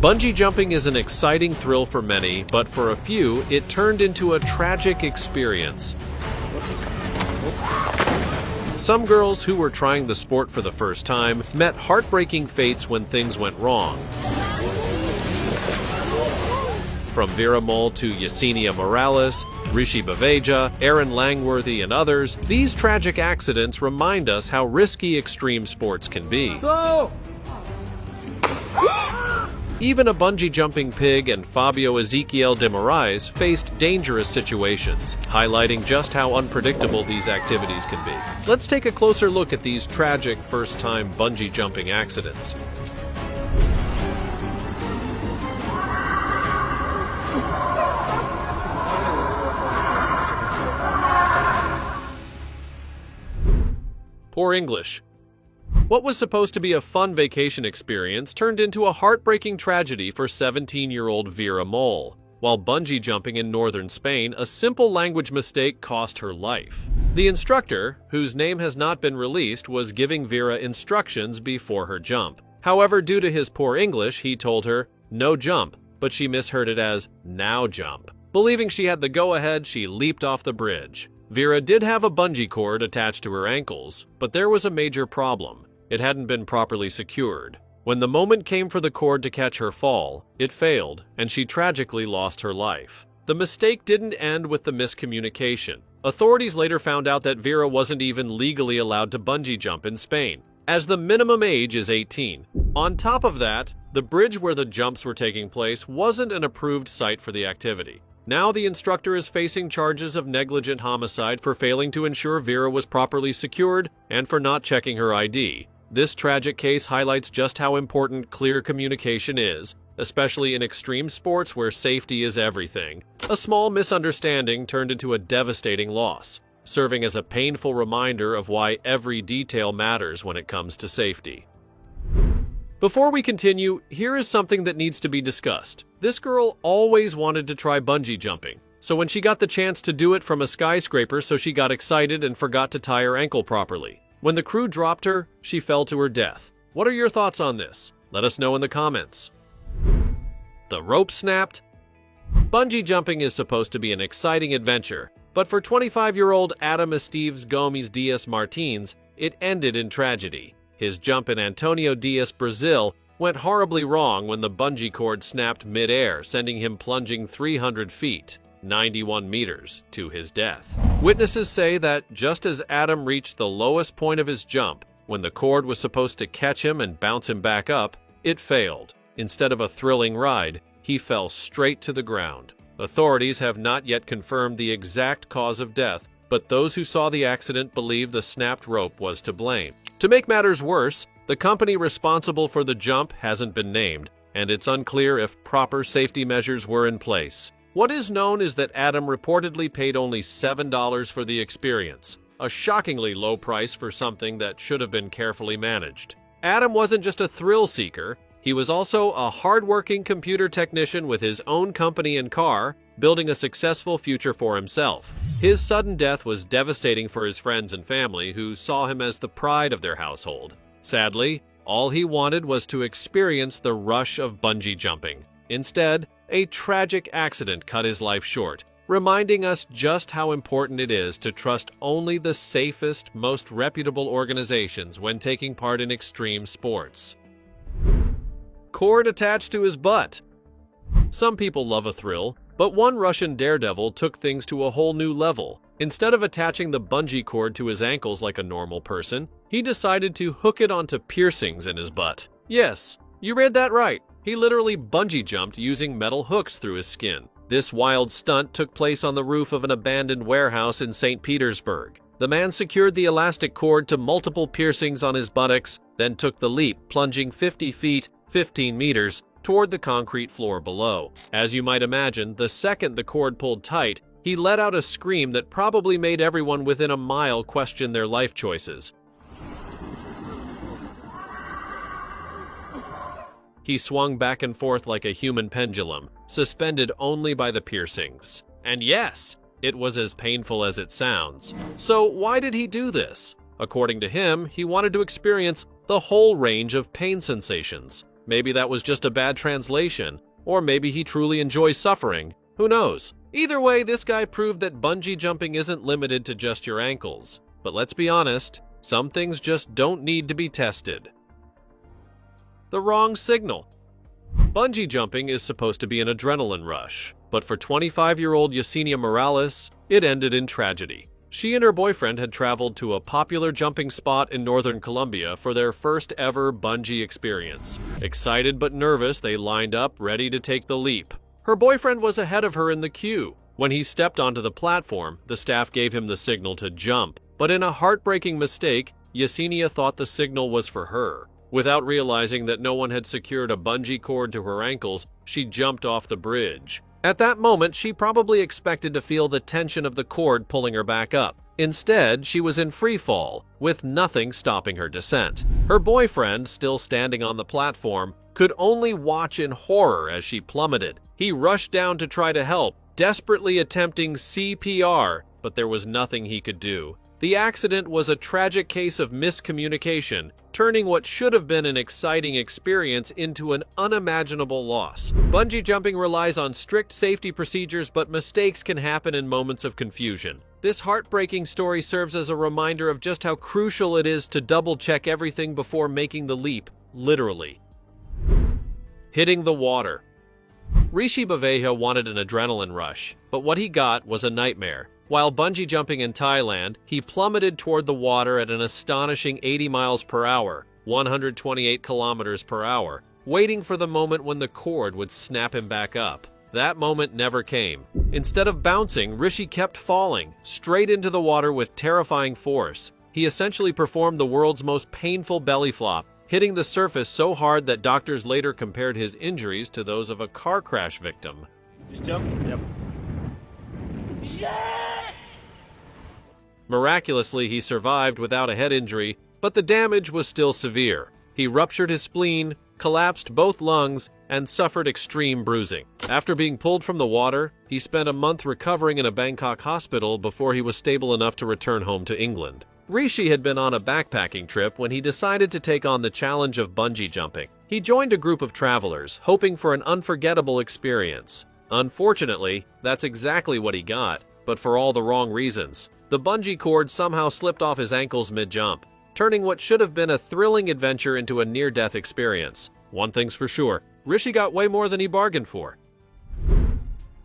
Bungee jumping is an exciting thrill for many, but for a few, it turned into a tragic experience. Some girls who were trying the sport for the first time met heartbreaking fates when things went wrong. From Vera Mole to Yesenia Morales, Rishi Baveja, Aaron Langworthy, and others, these tragic accidents remind us how risky extreme sports can be. Even a bungee-jumping pig and Fabio Ezequiel de Moraes faced dangerous situations, highlighting just how unpredictable these activities can be. Let's take a closer look at these tragic first-time bungee-jumping accidents. Poor English. What was supposed to be a fun vacation experience turned into a heartbreaking tragedy for 17-year-old Vera Mole. While bungee jumping in northern Spain, a simple language mistake cost her life. The instructor, whose name has not been released, was giving Vera instructions before her jump. However, due to his poor English, he told her, "No jump," but she misheard it as, "now jump." Believing she had the go-ahead, she leaped off the bridge. Vera did have a bungee cord attached to her ankles, but there was a major problem. It hadn't been properly secured. When the moment came for the cord to catch her fall, it failed, and she tragically lost her life. The mistake didn't end with the miscommunication. Authorities later found out that Vera wasn't even legally allowed to bungee jump in Spain, as the minimum age is 18. On top of that, the bridge where the jumps were taking place wasn't an approved site for the activity. Now the instructor is facing charges of negligent homicide for failing to ensure Vera was properly secured and for not checking her ID. This tragic case highlights just how important clear communication is, especially in extreme sports where safety is everything. A small misunderstanding turned into a devastating loss, serving as a painful reminder of why every detail matters when it comes to safety. Before we continue, here is something that needs to be discussed. This girl always wanted to try bungee jumping, so when she got the chance to do it from a skyscraper, she got excited and forgot to tie her ankle properly. When the crew dropped her, she fell to her death. What are your thoughts on this? Let us know in the comments. The rope snapped. Bungee jumping is supposed to be an exciting adventure, but for 25-year-old Adam Esteves Gomes Dias Martins, it ended in tragedy. His jump in Antonio Dias, Brazil, went horribly wrong when the bungee cord snapped mid-air, sending him plunging 300 feet, 91 meters, to his death. Witnesses say that just as Adam reached the lowest point of his jump, when the cord was supposed to catch him and bounce him back up, it failed. Instead of a thrilling ride, he fell straight to the ground. Authorities have not yet confirmed the exact cause of death, but those who saw the accident believe the snapped rope was to blame. To make matters worse, the company responsible for the jump hasn't been named, and it's unclear if proper safety measures were in place. What is known is that Adam reportedly paid only $7 for the experience, a shockingly low price for something that should have been carefully managed. Adam wasn't just a thrill seeker, he was also a hardworking computer technician with his own company and car, building a successful future for himself. His sudden death was devastating for his friends and family, who saw him as the pride of their household. Sadly, all he wanted was to experience the rush of bungee jumping. Instead, a tragic accident cut his life short, reminding us just how important it is to trust only the safest, most reputable organizations when taking part in extreme sports. Cord attached to his butt. Some people love a thrill, but one Russian daredevil took things to a whole new level. Instead of attaching the bungee cord to his ankles like a normal person, he decided to hook it onto piercings in his butt. Yes, you read that right. He literally bungee jumped using metal hooks through his skin. This wild stunt took place on the roof of an abandoned warehouse in St. Petersburg. The man secured the elastic cord to multiple piercings on his buttocks, then took the leap, plunging 50 feet, 15 meters, toward the concrete floor below. As you might imagine, the second the cord pulled tight, he let out a scream that probably made everyone within a mile question their life choices. He swung back and forth like a human pendulum, suspended only by the piercings. And yes, it was as painful as it sounds. So why did he do this? According to him, he wanted to experience the whole range of pain sensations. maybe that was just a bad translation, or maybe he truly enjoys suffering. Who knows? Either way, this guy proved that bungee jumping isn't limited to just your ankles. But let's be honest, some things just don't need to be tested. The wrong signal. Bungee jumping is supposed to be an adrenaline rush, but for 25-year-old Yesenia Morales, it ended in tragedy. She and her boyfriend had traveled to a popular jumping spot in northern Colombia for their first ever bungee experience. Excited but nervous, they lined up, ready to take the leap. Her boyfriend was ahead of her in the queue. When he stepped onto the platform, the staff gave him the signal to jump. But in a heartbreaking mistake, Yesenia thought the signal was for her. Without realizing that no one had secured a bungee cord to her ankles, she jumped off the bridge. At that moment, she probably expected to feel the tension of the cord pulling her back up. Instead, she was in free fall, with nothing stopping her descent. Her boyfriend, still standing on the platform, could only watch in horror as she plummeted. He rushed down to try to help, desperately attempting CPR, but there was nothing he could do. The accident was a tragic case of miscommunication, turning what should have been an exciting experience into an unimaginable loss. Bungee jumping relies on strict safety procedures, but mistakes can happen in moments of confusion. This heartbreaking story serves as a reminder of just how crucial it is to double-check everything before making the leap, literally. Hitting the water. Rishi Baveja wanted an adrenaline rush, but what he got was a nightmare. While bungee jumping in Thailand, he plummeted toward the water at an astonishing 80 miles per hour, 128 kilometers per hour, waiting for the moment when the cord would snap him back up. That moment never came. Instead of bouncing, Rishi kept falling, straight into the water with terrifying force. He essentially performed the world's most painful belly flop, hitting the surface so hard that doctors later compared his injuries to those of a car crash victim. Just jump? Yep. Miraculously, he survived without a head injury, but the damage was still severe. He ruptured his spleen, collapsed both lungs, and suffered extreme bruising. After being pulled from the water, he spent a month recovering in a Bangkok hospital before he was stable enough to return home to England. Rishi had been on a backpacking trip when he decided to take on the challenge of bungee jumping. He joined a group of travelers, hoping for an unforgettable experience. Unfortunately, that's exactly what he got, but for all the wrong reasons. The bungee cord somehow slipped off his ankles mid-jump, turning what should have been a thrilling adventure into a near-death experience. One thing's for sure, Rishi got way more than he bargained for.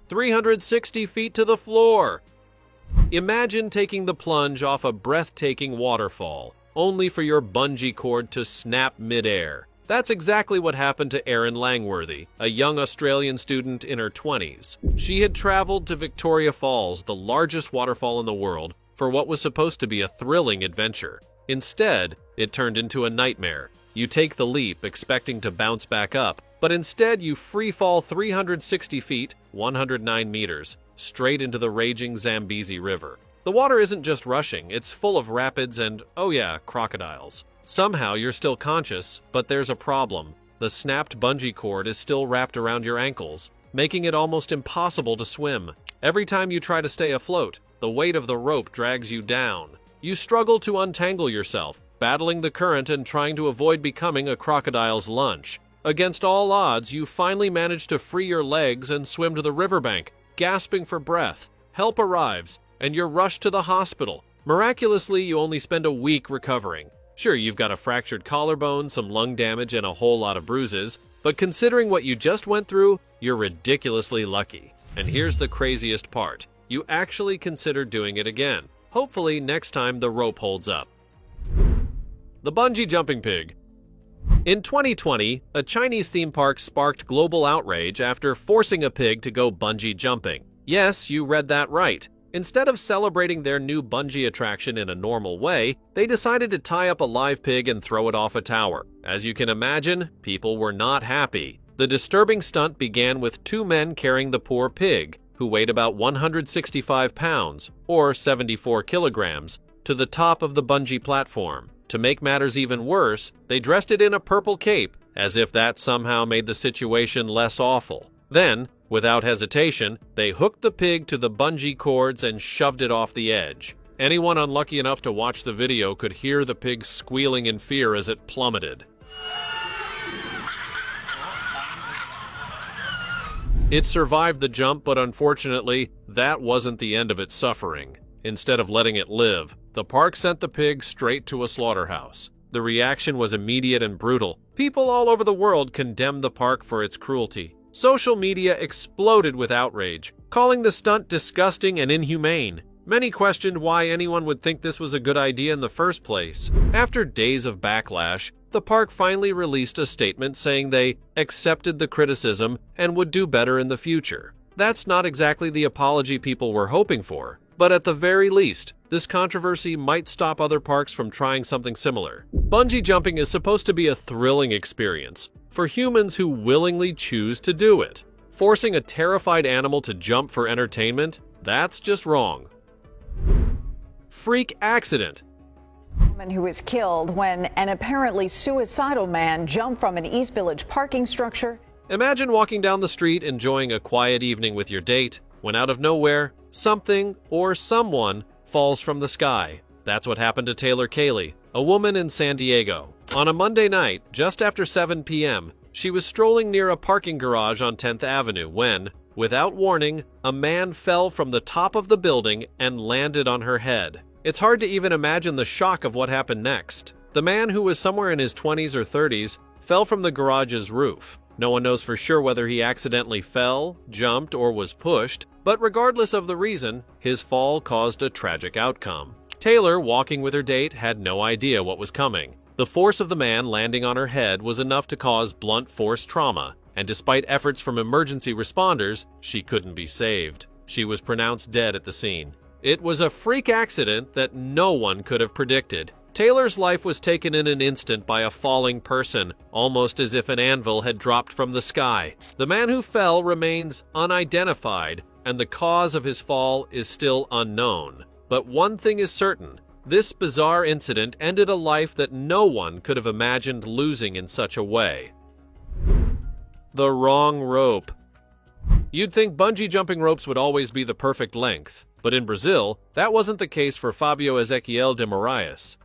360 feet to the floor! Imagine taking the plunge off a breathtaking waterfall, only for your bungee cord to snap mid-air. That's exactly what happened to Erin Langworthy, a young Australian student in her 20s. She had traveled to Victoria Falls, the largest waterfall in the world, for what was supposed to be a thrilling adventure. Instead, it turned into a nightmare. You take the leap expecting to bounce back up, but instead you free fall 360 feet, 109 meters, straight into the raging Zambezi River. The water isn't just rushing, it's full of rapids and, oh yeah, crocodiles. Somehow you're still conscious, but there's a problem. The snapped bungee cord is still wrapped around your ankles, making it almost impossible to swim. Every time you try to stay afloat, the weight of the rope drags you down. You struggle to untangle yourself, battling the current and trying to avoid becoming a crocodile's lunch. Against all odds, you finally manage to free your legs and swim to the riverbank, gasping for breath. Help arrives, and you're rushed to the hospital. Miraculously, you only spend a week recovering. Sure, you've got a fractured collarbone, some lung damage, and a whole lot of bruises, but considering what you just went through, you're ridiculously lucky. And here's the craziest part. You actually considered doing it again. Hopefully, next time the rope holds up. The bungee jumping pig. In 2020, a Chinese theme park sparked global outrage after forcing a pig to go bungee jumping. Yes, you read that right. Instead of celebrating their new bungee attraction in a normal way, they decided to tie up a live pig and throw it off a tower. As you can imagine, people were not happy. The disturbing stunt began with two men carrying the poor pig, who weighed about 165 pounds, or 74 kilograms, to the top of the bungee platform. To make matters even worse, they dressed it in a purple cape, as if that somehow made the situation less awful. Then, without hesitation, they hooked the pig to the bungee cords and shoved it off the edge. Anyone unlucky enough to watch the video could hear the pig squealing in fear as it plummeted. It survived the jump, but unfortunately, that wasn't the end of its suffering. Instead of letting it live, the park sent the pig straight to a slaughterhouse. The reaction was immediate and brutal. People all over the world condemned the park for its cruelty. Social media exploded with outrage, calling the stunt disgusting and inhumane. Many questioned why anyone would think this was a good idea in the first place. After days of backlash, the park finally released a statement saying they accepted the criticism and would do better in the future. That's not exactly the apology people were hoping for, but at the very least, this controversy might stop other parks from trying something similar. Bungee jumping is supposed to be a thrilling experience for humans who willingly choose to do it. Forcing a terrified animal to jump for entertainment? That's just wrong. Freak accident. Woman who was killed when an apparently suicidal man jumped from an East Village parking structure. Imagine walking down the street enjoying a quiet evening with your date, when out of nowhere, something or someone falls from the sky. That's what happened to Taylor Cayley, a woman in San Diego. On a Monday night, just after 7 p.m., she was strolling near a parking garage on 10th Avenue when, without warning, a man fell from the top of the building and landed on her head. It's hard to even imagine the shock of what happened next. The man, who was somewhere in his 20s or 30s, fell from the garage's roof. No one knows for sure whether he accidentally fell, jumped, or was pushed, but regardless of the reason, his fall caused a tragic outcome. Taylor, walking with her date, had no idea what was coming. The force of the man landing on her head was enough to cause blunt force trauma, and despite efforts from emergency responders, she couldn't be saved. She was pronounced dead at the scene. It was a freak accident that no one could have predicted. Taylor's life was taken in an instant by a falling person, almost as if an anvil had dropped from the sky. The man who fell remains unidentified, and the cause of his fall is still unknown. But one thing is certain: this bizarre incident ended a life that no one could have imagined losing in such a way. The wrong rope. You'd think bungee jumping ropes would always be the perfect length, but in Brazil, that wasn't the case for Fabio Ezequiel de Moraes.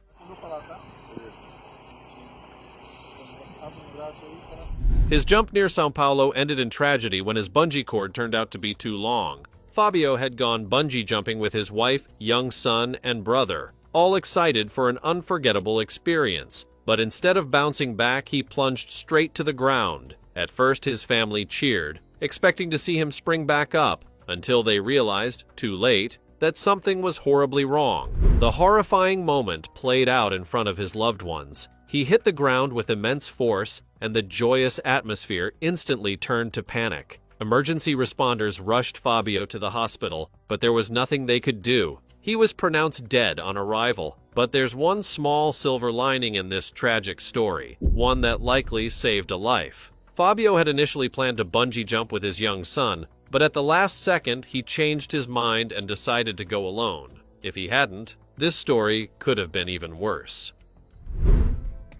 His jump near São Paulo ended in tragedy when his bungee cord turned out to be too long. Fabio had gone bungee jumping with his wife, young son, and brother, all excited for an unforgettable experience. But instead of bouncing back, he plunged straight to the ground. At first, his family cheered, expecting to see him spring back up, until they realized, too late, that something was horribly wrong. The horrifying moment played out in front of his loved ones. He hit the ground with immense force, and the joyous atmosphere instantly turned to panic. Emergency responders rushed Fabio to the hospital, but there was nothing they could do. He was pronounced dead on arrival. But there's one small silver lining in this tragic story, one that likely saved a life. Fabio had initially planned to bungee jump with his young son, but at the last second, he changed his mind and decided to go alone. If he hadn't, this story could have been even worse.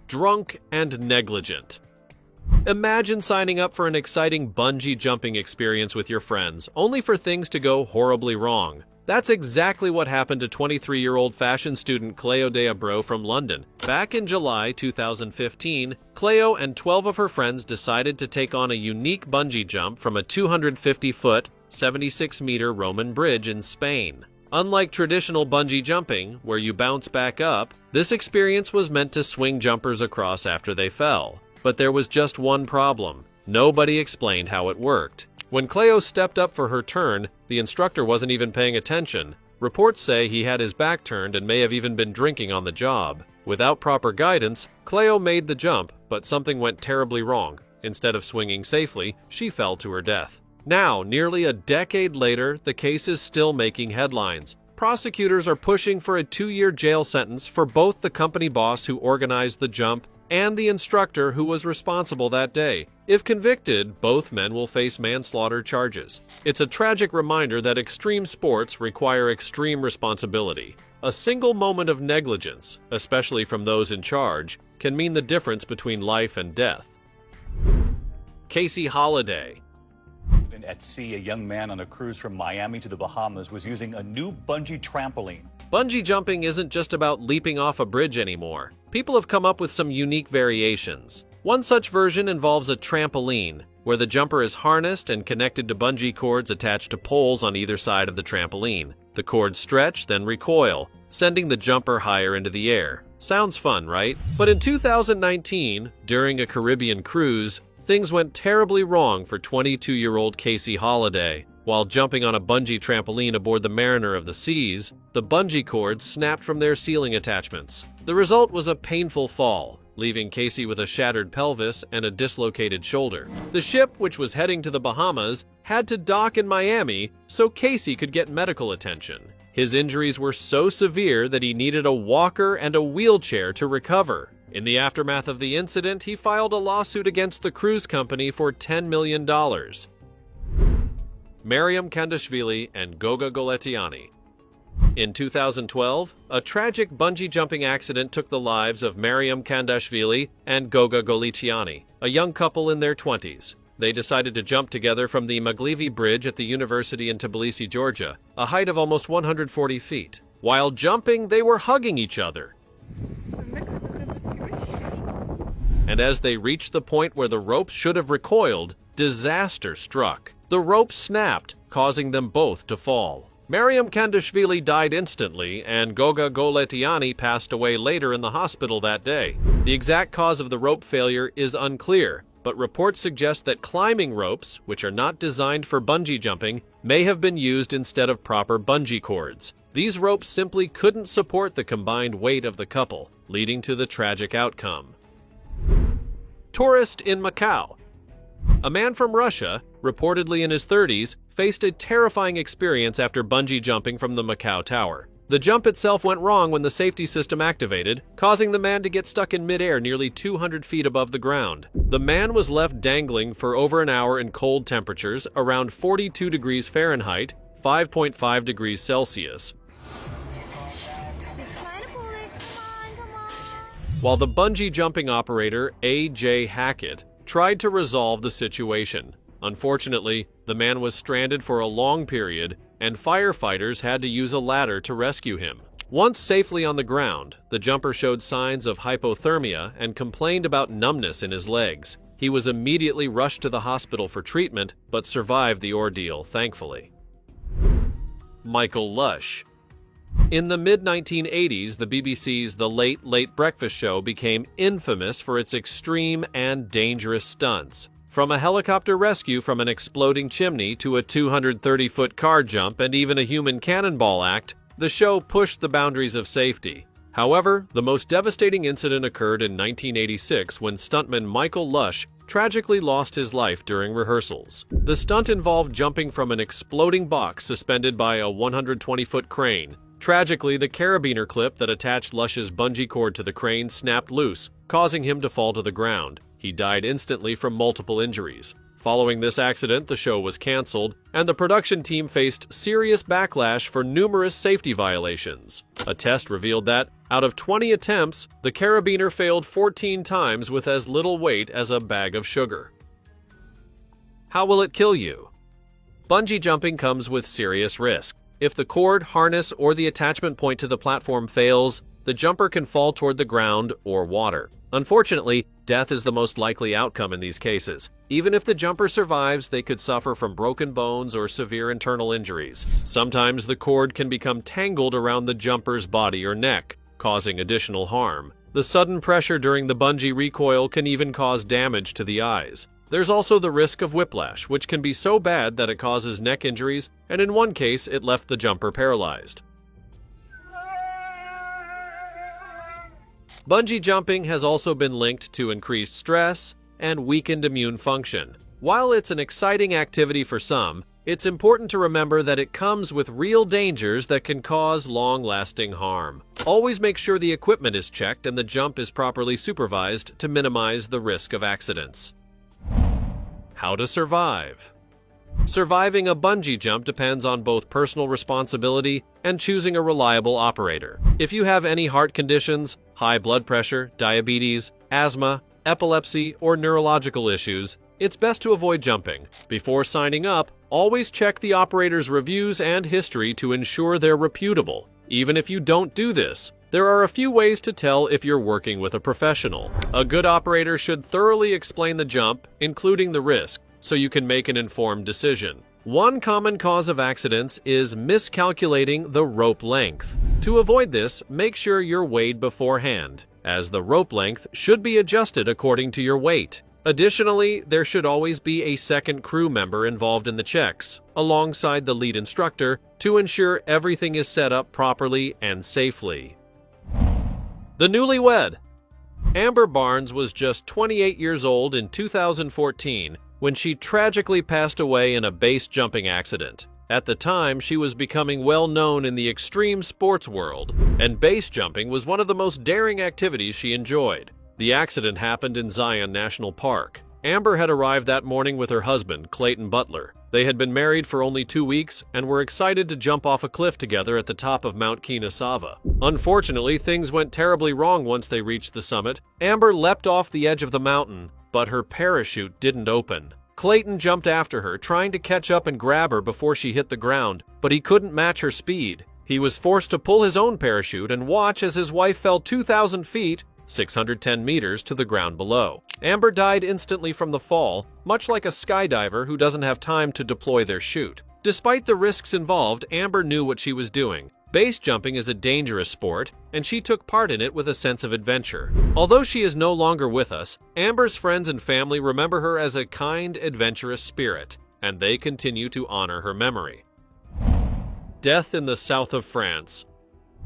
Drunk and negligent. Imagine signing up for an exciting bungee jumping experience with your friends, only for things to go horribly wrong. That's exactly what happened to 23-year-old fashion student Cleo de Abreu from London. Back in July 2015, Cleo and 12 of her friends decided to take on a unique bungee jump from a 250-foot, 76-meter Roman bridge in Spain. Unlike traditional bungee jumping, where you bounce back up, this experience was meant to swing jumpers across after they fell. But there was just one problem. Nobody explained how it worked. When Cleo stepped up for her turn, the instructor wasn't even paying attention. Reports say he had his back turned and may have even been drinking on the job. Without proper guidance, Cleo made the jump, but something went terribly wrong. Instead of swinging safely, she fell to her death. Now, nearly a decade later, the case is still making headlines. Prosecutors are pushing for a 2-year jail sentence for both the company boss who organized the jump and the instructor who was responsible that day. If convicted, both men will face manslaughter charges. It's a tragic reminder that extreme sports require extreme responsibility. A single moment of negligence, especially from those in charge, can mean the difference between life and death. Casey Holliday. At sea, a young man on a cruise from Miami to the Bahamas was using a new bungee trampoline. Bungee jumping isn't just about leaping off a bridge anymore. People have come up with some unique variations. One such version involves a trampoline, where the jumper is harnessed and connected to bungee cords attached to poles on either side of the trampoline. The cords stretch, then recoil, sending the jumper higher into the air. Sounds fun, right? But in 2019, during a Caribbean cruise, things went terribly wrong for 22-year-old Casey Holliday. While jumping on a bungee trampoline aboard the Mariner of the Seas, the bungee cords snapped from their ceiling attachments. The result was a painful fall, leaving Casey with a shattered pelvis and a dislocated shoulder. The ship, which was heading to the Bahamas, had to dock in Miami so Casey could get medical attention. His injuries were so severe that he needed a walker and a wheelchair to recover. In the aftermath of the incident, he filed a lawsuit against the cruise company for $10 million. Mariam Kandashvili and Goga Goletiani. In 2012, a tragic bungee jumping accident took the lives of Mariam Kandashvili and Goga Goletiani, a young couple in their 20s. They decided to jump together from the Maglivi Bridge at the university in Tbilisi, Georgia, a height of almost 140 feet. While jumping, they were hugging each other. And as they reached the point where the ropes should have recoiled, disaster struck. The ropes snapped, causing them both to fall. Mariam Kandashvili died instantly, and Goga Goletiani passed away later in the hospital that day. The exact cause of the rope failure is unclear, but reports suggest that climbing ropes, which are not designed for bungee jumping, may have been used instead of proper bungee cords. These ropes simply couldn't support the combined weight of the couple, leading to the tragic outcome. Tourist in Macau. A man from Russia, reportedly in his 30s, faced a terrifying experience after bungee jumping from the Macau Tower. The jump itself went wrong when the safety system activated, causing the man to get stuck in midair nearly 200 feet above the ground. The man was left dangling for over an hour in cold temperatures around 42 degrees Fahrenheit, 5.5 degrees Celsius. While the bungee jumping operator, A.J. Hackett, tried to resolve the situation. Unfortunately, the man was stranded for a long period, and firefighters had to use a ladder to rescue him. Once safely on the ground, the jumper showed signs of hypothermia and complained about numbness in his legs. He was immediately rushed to the hospital for treatment, but survived the ordeal, thankfully. Michael Lush. In the mid-1980s, the BBC's The Late Late Breakfast Show became infamous for its extreme and dangerous stunts. From a helicopter rescue from an exploding chimney to a 230-foot car jump and even a human cannonball act, the show pushed the boundaries of safety. However, the most devastating incident occurred in 1986 when stuntman Michael Lush tragically lost his life during rehearsals. The stunt involved jumping from an exploding box suspended by a 120-foot crane. Tragically, the carabiner clip that attached Lush's bungee cord to the crane snapped loose, causing him to fall to the ground. He died instantly from multiple injuries. Following this accident, the show was canceled, and the production team faced serious backlash for numerous safety violations. A test revealed that, out of 20 attempts, the carabiner failed 14 times with as little weight as a bag of sugar. How will it kill you? Bungee jumping comes with serious risk. If the cord, harness, or the attachment point to the platform fails, the jumper can fall toward the ground or water. Unfortunately, death is the most likely outcome in these cases. Even if the jumper survives, they could suffer from broken bones or severe internal injuries. Sometimes the cord can become tangled around the jumper's body or neck, causing additional harm. The sudden pressure during the bungee recoil can even cause damage to the eyes. There's also the risk of whiplash, which can be so bad that it causes neck injuries, and in one case, it left the jumper paralyzed. Bungee jumping has also been linked to increased stress and weakened immune function. While it's an exciting activity for some, it's important to remember that it comes with real dangers that can cause long-lasting harm. Always make sure the equipment is checked and the jump is properly supervised to minimize the risk of accidents. How to survive. Surviving a bungee jump depends on both personal responsibility and choosing a reliable operator. If you have any heart conditions, high blood pressure, diabetes, asthma, epilepsy, or neurological issues, it's best to avoid jumping. Before signing up, always check the operator's reviews and history to ensure they're reputable. Even if you don't do this, there are a few ways to tell if you're working with a professional. A good operator should thoroughly explain the jump, including the risk, so you can make an informed decision. One common cause of accidents is miscalculating the rope length. To avoid this, make sure you're weighed beforehand, as the rope length should be adjusted according to your weight. Additionally, there should always be a second crew member involved in the checks, alongside the lead instructor, to ensure everything is set up properly and safely. The newlywed. Amber Barnes was just 28 years old in 2014 when she tragically passed away in a base jumping accident. At the time, she was becoming well known in the extreme sports world, and base jumping was one of the most daring activities she enjoyed. The accident happened in Zion National Park. Amber had arrived that morning with her husband, Clayton Butler. They had been married for only 2 weeks and were excited to jump off a cliff together at the top of Mount Keenesava. Unfortunately, things went terribly wrong once they reached the summit. Amber leapt off the edge of the mountain, but her parachute didn't open. Clayton jumped after her, trying to catch up and grab her before she hit the ground, but he couldn't match her speed. He was forced to pull his own parachute and watch as his wife fell 2,000 feet, 610 meters, to the ground below. Amber died instantly from the fall, much like a skydiver who doesn't have time to deploy their chute. Despite the risks involved, Amber knew what she was doing. Base jumping is a dangerous sport, and she took part in it with a sense of adventure. Although she is no longer with us, Amber's friends and family remember her as a kind, adventurous spirit, and they continue to honor her memory. Death in the south of France.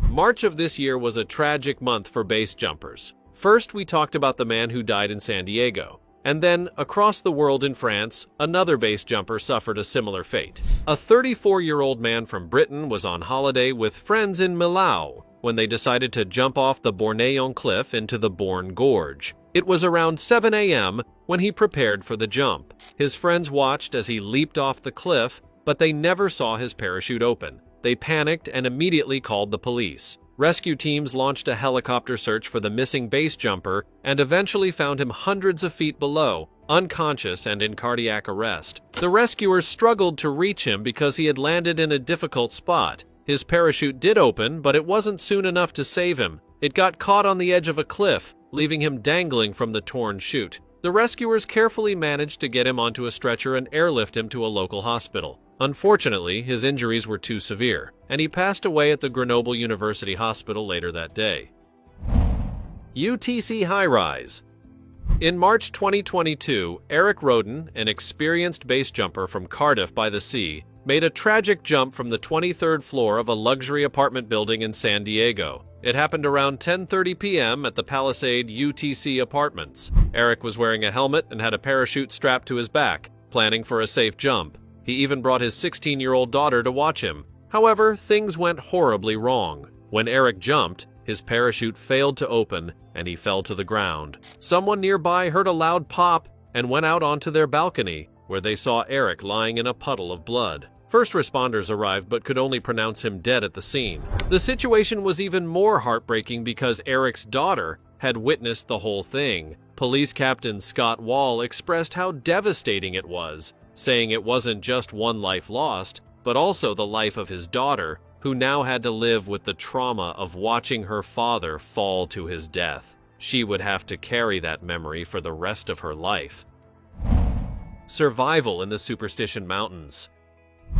March of this year was a tragic month for base jumpers. First, we talked about the man who died in San Diego. And then, across the world in France, another base jumper suffered a similar fate. A 34-year-old man from Britain was on holiday with friends in Millau when they decided to jump off the Bornéon cliff into the Born Gorge. It was around 7 a.m. when he prepared for the jump. His friends watched as he leaped off the cliff, but they never saw his parachute open. They panicked and immediately called the police. Rescue teams launched a helicopter search for the missing base jumper and eventually found him hundreds of feet below, unconscious and in cardiac arrest. The rescuers struggled to reach him because he had landed in a difficult spot. His parachute did open, but it wasn't soon enough to save him. It got caught on the edge of a cliff, leaving him dangling from the torn chute. The rescuers carefully managed to get him onto a stretcher and airlift him to a local hospital. Unfortunately, his injuries were too severe, and he passed away at the Grenoble University Hospital later that day. UTC high-rise. In March 2022, Eric Roden, an experienced base jumper from Cardiff by the Sea, made a tragic jump from the 23rd floor of a luxury apartment building in San Diego. It happened around 10:30 p.m. at the Palisade UTC Apartments. Eric was wearing a helmet and had a parachute strapped to his back, planning for a safe jump. He even brought his 16-year-old daughter to watch him. However, things went horribly wrong. When Eric jumped, his parachute failed to open and he fell to the ground. Someone nearby heard a loud pop and went out onto their balcony, where they saw Eric lying in a puddle of blood. First responders arrived but could only pronounce him dead at the scene. The situation was even more heartbreaking because Eric's daughter had witnessed the whole thing. Police Captain Scott Wall expressed how devastating it was, saying it wasn't just one life lost, but also the life of his daughter, who now had to live with the trauma of watching her father fall to his death. She would have to carry that memory for the rest of her life. Survival in the Superstition Mountains.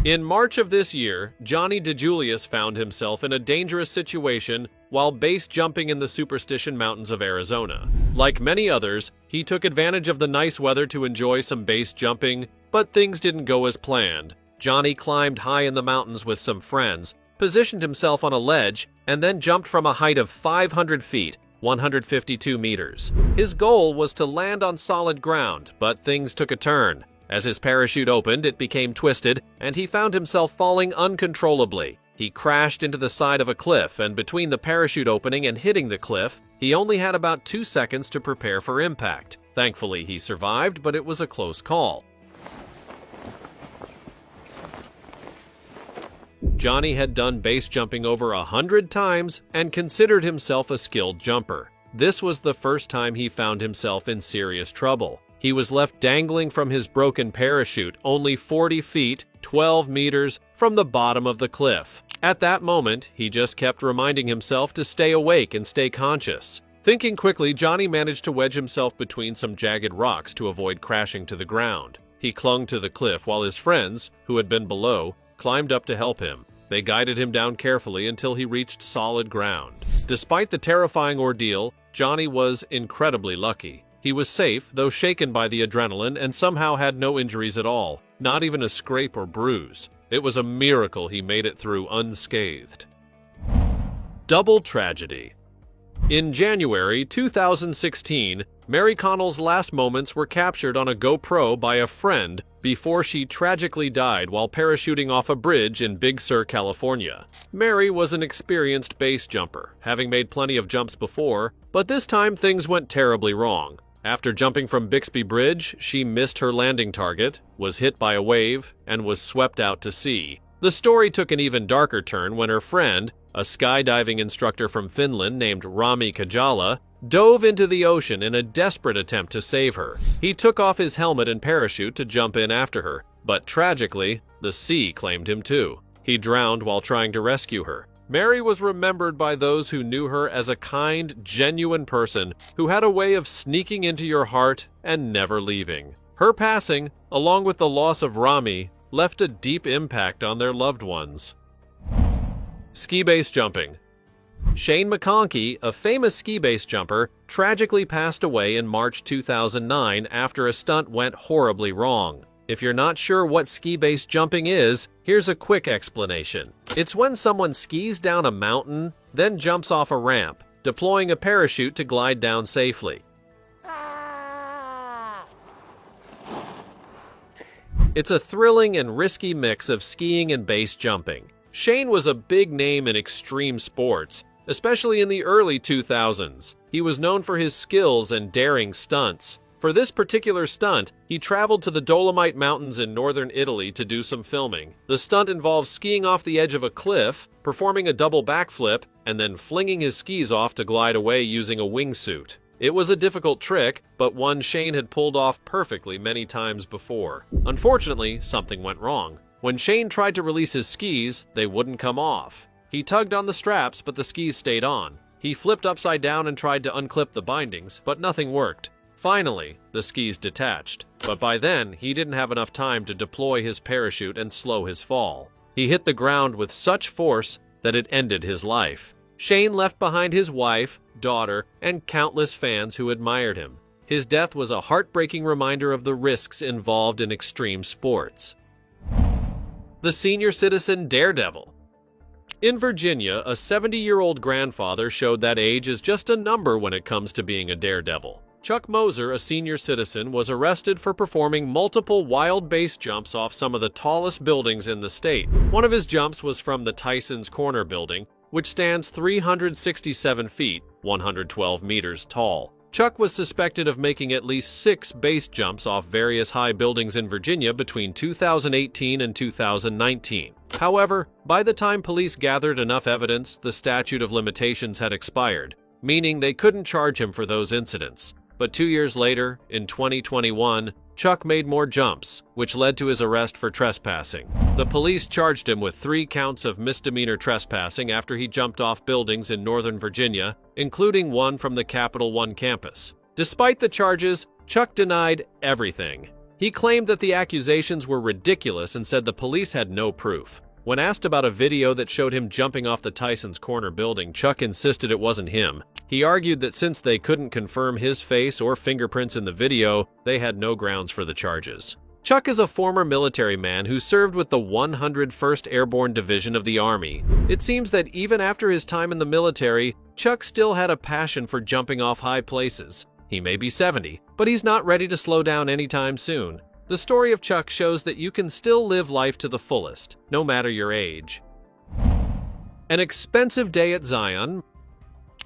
In March of this year, Johnny DeJulius found himself in a dangerous situation while base jumping in the Superstition Mountains of Arizona. Like many others, he took advantage of the nice weather to enjoy some base jumping, but things didn't go as planned. Johnny climbed high in the mountains with some friends, positioned himself on a ledge, and then jumped from a height of 500 feet, 152 meters. His goal was to land on solid ground, but things took a turn. As his parachute opened, it became twisted, and he found himself falling uncontrollably. He crashed into the side of a cliff, and between the parachute opening and hitting the cliff, he only had about 2 seconds to prepare for impact. Thankfully, he survived, but it was a close call. Johnny had done base jumping over 100 times and considered himself a skilled jumper. This was the first time he found himself in serious trouble. He was left dangling from his broken parachute only 40 feet, 12 meters, from the bottom of the cliff. At that moment, he just kept reminding himself to stay awake and stay conscious. Thinking quickly, Johnny managed to wedge himself between some jagged rocks to avoid crashing to the ground. He clung to the cliff while his friends, who had been below, climbed up to help him. They guided him down carefully until he reached solid ground. Despite the terrifying ordeal, Johnny was incredibly lucky. He was safe, though shaken by the adrenaline, and somehow had no injuries at all, not even a scrape or bruise. It was a miracle he made it through unscathed. Double tragedy. In January 2016, Mary Connell's last moments were captured on a GoPro by a friend before she tragically died while parachuting off a bridge in Big Sur, California. Mary was an experienced base jumper, having made plenty of jumps before, but this time things went terribly wrong. After jumping from Bixby Bridge, she missed her landing target, was hit by a wave, and was swept out to sea. The story took an even darker turn when her friend, a skydiving instructor from Finland named Rami Kajala, dove into the ocean in a desperate attempt to save her. He took off his helmet and parachute to jump in after her, but tragically, the sea claimed him too. He drowned while trying to rescue her. Mary was remembered by those who knew her as a kind, genuine person who had a way of sneaking into your heart and never leaving. Her passing, along with the loss of Rami, left a deep impact on their loved ones. Ski base jumping. Shane McConkey, a famous ski base jumper, tragically passed away in March 2009 after a stunt went horribly wrong. If you're not sure what ski base jumping is, here's a quick explanation. It's when someone skis down a mountain, then jumps off a ramp, deploying a parachute to glide down safely. It's a thrilling and risky mix of skiing and base jumping. Shane was a big name in extreme sports, especially in the early 2000s. He was known for his skills and daring stunts. For this particular stunt, he traveled to the Dolomite Mountains in northern Italy to do some filming. The stunt involves skiing off the edge of a cliff, performing a double backflip, and then flinging his skis off to glide away using a wingsuit. It was a difficult trick, but one Shane had pulled off perfectly many times before. Unfortunately, something went wrong. When Shane tried to release his skis, they wouldn't come off. He tugged on the straps, but the skis stayed on. He flipped upside down and tried to unclip the bindings, but nothing worked. Finally, the skis detached, but by then, he didn't have enough time to deploy his parachute and slow his fall. He hit the ground with such force that it ended his life. Shane left behind his wife, daughter, and countless fans who admired him. His death was a heartbreaking reminder of the risks involved in extreme sports. The senior citizen daredevil. In Virginia, a 70-year-old grandfather showed that age is just a number when it comes to being a daredevil. Chuck Moser, a senior citizen, was arrested for performing multiple wild base jumps off some of the tallest buildings in the state. One of his jumps was from the Tyson's Corner building, which stands 367 feet, 112 meters tall. Chuck was suspected of making at least 6 base jumps off various high buildings in Virginia between 2018 and 2019. However, by the time police gathered enough evidence, the statute of limitations had expired, meaning they couldn't charge him for those incidents. But 2 years later, in 2021, Chuck made more jumps, which led to his arrest for trespassing. The police charged him with 3 counts of misdemeanor trespassing after he jumped off buildings in Northern Virginia, including one from the Capital One campus. Despite the charges, Chuck denied everything. He claimed that the accusations were ridiculous and said the police had no proof. When asked about a video that showed him jumping off the Tyson's Corner building, Chuck insisted it wasn't him. He argued that since they couldn't confirm his face or fingerprints in the video, they had no grounds for the charges. Chuck is a former military man who served with the 101st Airborne Division of the Army. It seems that even after his time in the military, Chuck still had a passion for jumping off high places. He may be 70, but he's not ready to slow down anytime soon. The story of Chuck shows that you can still live life to the fullest, no matter your age. An expensive day at Zion.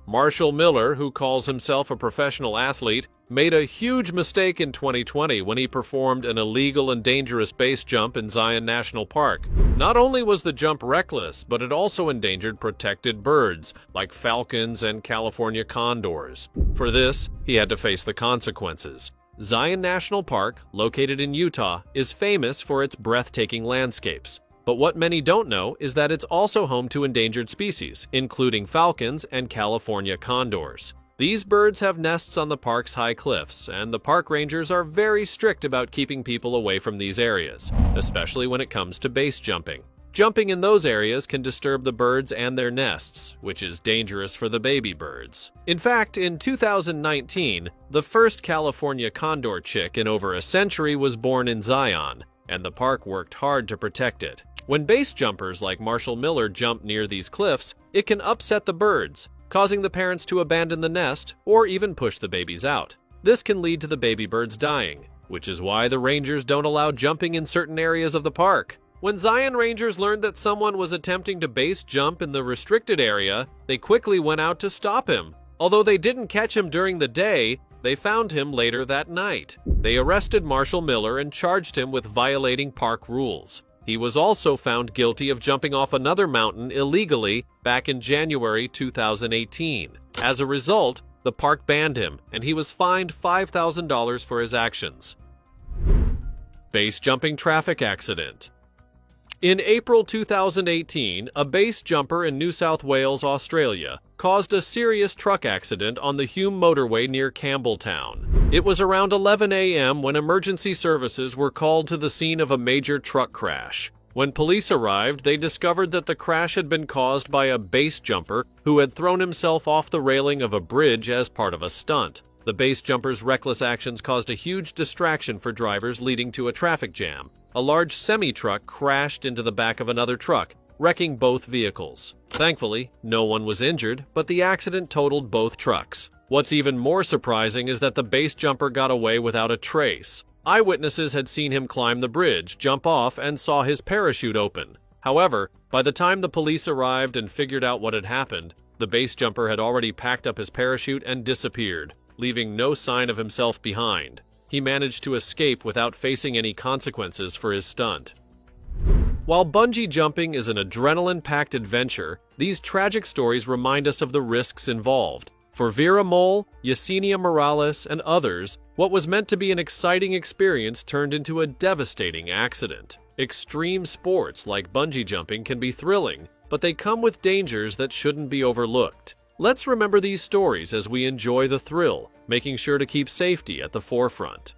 Marshall Miller, who calls himself a professional athlete, made a huge mistake in 2020 when he performed an illegal and dangerous base jump in Zion National Park. Not only was the jump reckless, but it also endangered protected birds, like falcons and California condors. For this, he had to face the consequences. Zion National Park, located in Utah, is famous for its breathtaking landscapes. But what many don't know is that it's also home to endangered species, including falcons and California condors. These birds have nests on the park's high cliffs, and the park rangers are very strict about keeping people away from these areas, especially when it comes to base jumping. Jumping in those areas can disturb the birds and their nests, which is dangerous for the baby birds. In fact, in 2019, the first California condor chick in over a century was born in Zion, and the park worked hard to protect it. When base jumpers like Marshall Miller jump near these cliffs, it can upset the birds, causing the parents to abandon the nest or even push the babies out. This can lead to the baby birds dying, which is why the rangers don't allow jumping in certain areas of the park. When Zion Rangers learned that someone was attempting to base jump in the restricted area, they quickly went out to stop him. Although they didn't catch him during the day, they found him later that night. They arrested Marshall Miller and charged him with violating park rules. He was also found guilty of jumping off another mountain illegally back in January 2018. As a result, the park banned him, and he was fined $5,000 for his actions. Base jumping traffic accident. In April 2018, a base jumper in New South Wales, Australia, caused a serious truck accident on the Hume motorway near Campbelltown. It was around 11 a.m. when emergency services were called to the scene of a major truck crash. When police arrived, they discovered that the crash had been caused by a base jumper who had thrown himself off the railing of a bridge as part of a stunt. The base jumper's reckless actions caused a huge distraction for drivers, leading to a traffic jam. A large semi-truck crashed into the back of another truck, wrecking both vehicles. Thankfully, no one was injured, but the accident totaled both trucks. What's even more surprising is that the base jumper got away without a trace. Eyewitnesses had seen him climb the bridge, jump off, and saw his parachute open. However, by the time the police arrived and figured out what had happened, the base jumper had already packed up his parachute and disappeared, leaving no sign of himself behind. He managed to escape without facing any consequences for his stunt. While bungee jumping is an adrenaline-packed adventure, these tragic stories remind us of the risks involved. For Vera Mole, Yesenia Morales, and others, what was meant to be an exciting experience turned into a devastating accident. Extreme sports like bungee jumping can be thrilling, but they come with dangers that shouldn't be overlooked. Let's remember these stories as we enjoy the thrill, making sure to keep safety at the forefront.